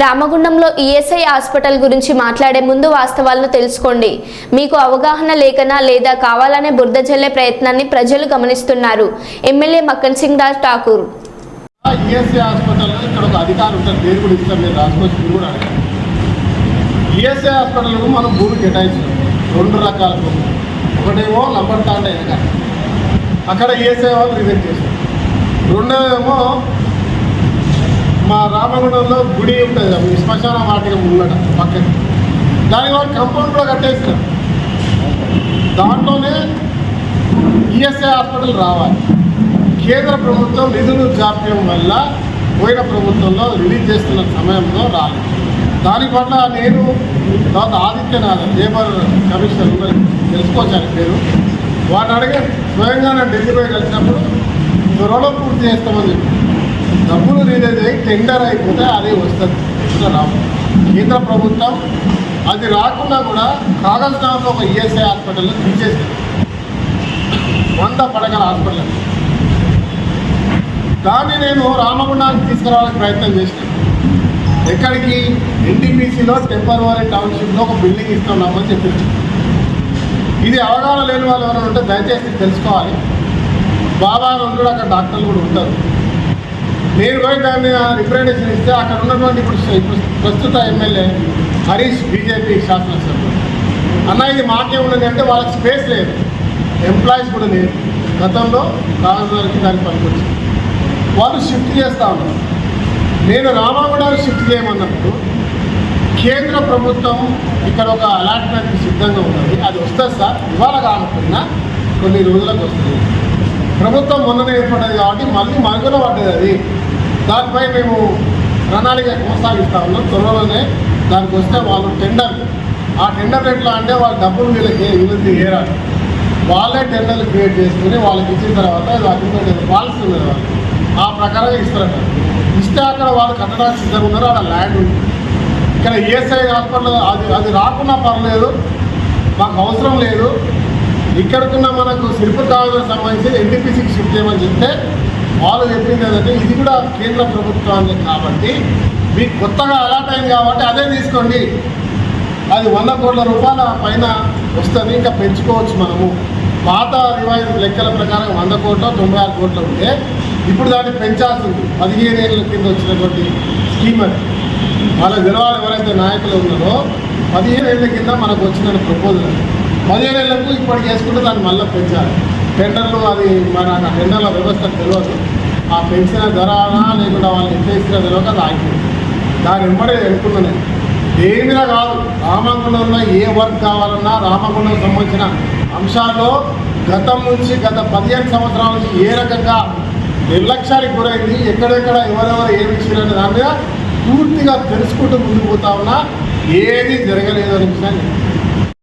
రామగుండంలో ESI hospital గురించి మాట్లాడే ముందు వాస్తవాలను తెలుసుకోండి. మీకు అవగాహన లేకనా లేదా కావాలనే బురద జల్లే ప్రయత్నాన్ని ప్రజలు గమనిస్తున్నారు. ఎమ్మెల్యే మక్కన్ సింగ్ దాస్ ఠాకూర్. ఈఎస్ఐ హాస్పిటల్లో ఇక్కడ ఒక అధికారి ఉంటారు, పేరు కూడా ఇస్తారు, మీరు రాసుకోవచ్చు. మీరు కూడా అడగాలి. ఈఎస్ఐ హాస్పిటల్కు మనం భూమి కేటాయించాం. 2 రకాల భూమి. ఒకటేమో నంబర్ తాండే అక్కడ ఈఎస్ఐ వాళ్ళు రిజెక్ట్ చేస్తారు. రెండోదేమో మా రామగుండంలో గుడి ఉంటుంది, శ్మశాన వాటిక ముంగట పక్కన, దాని వాళ్ళు కంపౌండ్ కూడా కట్టేస్తారు. దాంట్లోనే ఈఎస్ఐ హాస్పిటల్ రావాలి. కేంద్ర ప్రభుత్వం నిధులు జాప్యం వల్ల పోయిన ప్రభుత్వంలో రిలీజ్ చేస్తున్న సమయంలో రాలేదు. దాని పట్ల నేను తర్వాత ఆదిత్యనాథ్ లేబర్ కమిషనర్ తెలుసుకోవచ్చాను పేరు, వాటిని అడిగి స్వయంగా నేను ఢిల్లీ పోయి కలిసినప్పుడు త్వరలో పూర్తి చేస్తామని చెప్పి డబ్బులు రిలీజ్ అయ్యి టెండర్ అయిపోతే అది వస్తుంది. రావు కేంద్ర ప్రభుత్వం అది రాకుండా కూడా కాగజ్నామాలో ఒక ఈఎస్ఐ హాస్పిటల్లో తీసేసింది. 100 పడకల హాస్పిటల్. దాన్ని నేను రామగుండానికి తీసుకురావడానికి ప్రయత్నం చేసినాను. ఎక్కడికి? ఎన్టీపీసీలో టెంపరవరీ టౌన్షిప్లో ఒక బిల్డింగ్ ఇస్తున్నామని చెప్పింది. ఇది అవగాహన లేని వాళ్ళు ఎవరైనా ఉంటే దయచేసి తెలుసుకోవాలి. బాబా ఉంటాడు, అక్కడ డాక్టర్లు కూడా ఉంటారు. నేను పోయి దాన్ని రిప్రజెంటేషన్ ఇస్తే అక్కడ ఉన్నటువంటి ఇప్పుడు ప్రస్తుత ఎమ్మెల్యే హరీష్ బీజేపీ శాసనసభ్యులు అన్న ఇది మాకేమున్నది అంటే వాళ్ళకి స్పేస్ లేదు, ఎంప్లాయీస్ కూడా లేదు. గతంలో కాంగ్రెస్కి దానికి పనికొచ్చింది. వాళ్ళు షిఫ్ట్ చేస్తూ ఉన్నారు. నేను రామగుండానికి షిఫ్ట్ చేయమన్నప్పుడు కేంద్ర ప్రభుత్వం ఇక్కడ ఒక అలాట్మెంట్కి సిద్ధంగా ఉన్నది, అది వస్తుంది సార్, ఇవాళ కాకపోయినా కొన్ని రోజులకు వస్తుంది. ప్రభుత్వం మొన్ననే ఏర్పడ్డది కాబట్టి మళ్ళీ మరుగున పడ్డది అది. దానిపై మేము ప్రణాళిక కొనసాగిస్తూ ఉన్నాం. త్వరలోనే దానికి వస్తే వాళ్ళు టెండర్, ఆ టెండర్ ఎట్లా అంటే వాళ్ళ డబ్బులు వీళ్ళకి ఏరాలి, వాళ్ళే టెండర్లు క్రియేట్ చేసుకుని వాళ్ళకి ఇచ్చిన తర్వాత అగ్రిమెంట్ పాలసీ ఉన్నది, వాళ్ళు ఆ ప్రకారంగా ఇస్తారట. ఇస్తే అక్కడ వాళ్ళు కట్టడానికి సిద్ధంగా ఉన్నారు, అక్కడ ల్యాండ్ ఉంది. ఇక్కడ ఈఎస్ఐ హాస్పిటల్ అది రాకున్నా పర్లేదు, మాకు అవసరం లేదు. ఇక్కడికున్న మనకు సిరిపూర్ కాలేజీకి సంబంధించి ఎన్టీపీసీకి షిఫ్ట్ చేయమని చెప్తే వాళ్ళు చెప్పింది ఏంటంటే ఇది కూడా కేంద్ర ప్రభుత్వాన్ని కాబట్టి మీకు కొత్తగా అలాట్ అయింది కాబట్టి అదే తీసుకోండి, అది 100 కోట్ల రూపాయల పైన వస్తుంది, ఇంకా పెంచుకోవచ్చు మనము. పాత రివైజ్ లెక్కల ప్రకారం 100 కోట్లు 96 కోట్లు ఉంటే ఇప్పుడు దాన్ని పెంచాల్సింది. 15 ఏళ్ళ కింద వచ్చినటువంటి స్కీమ్ అది. వాళ్ళకి తెలవాలి ఎవరైతే నాయకులు ఉన్నారో. 15 ఏళ్ళ కింద మనకు వచ్చిన ప్రపోజల్ 15 ఏళ్లకు ఇప్పటికి వేసుకుంటే దాన్ని మళ్ళీ పెంచాలి. టెండర్లు అది మన టెండర్ల వ్యవస్థ తెలియదు, ఆ పెంచిన ధరనా లేకుండా వాళ్ళు ఎంత ఇచ్చినా తెలియక అది ఆగిపోయింది. దాని వెంబడి అనుకున్నాను ఏమినా కాదు. రామగుండంలో ఏ వర్క్ కావాలన్నా రామగుండం సంబంధించిన అంశాల్లో గతం నుంచి గత 15 సంవత్సరాల నుంచి ఏ రకంగా నిర్లక్ష్యానికి గురైంది, ఎక్కడెక్కడ ఎవరెవరు ఏమి ఇచ్చారనే దాని మీద పూర్తిగా తెలుసుకుంటూ ముందుకు పోతా ఉన్నా ఏది జరగలేదు అనే విషయాన్ని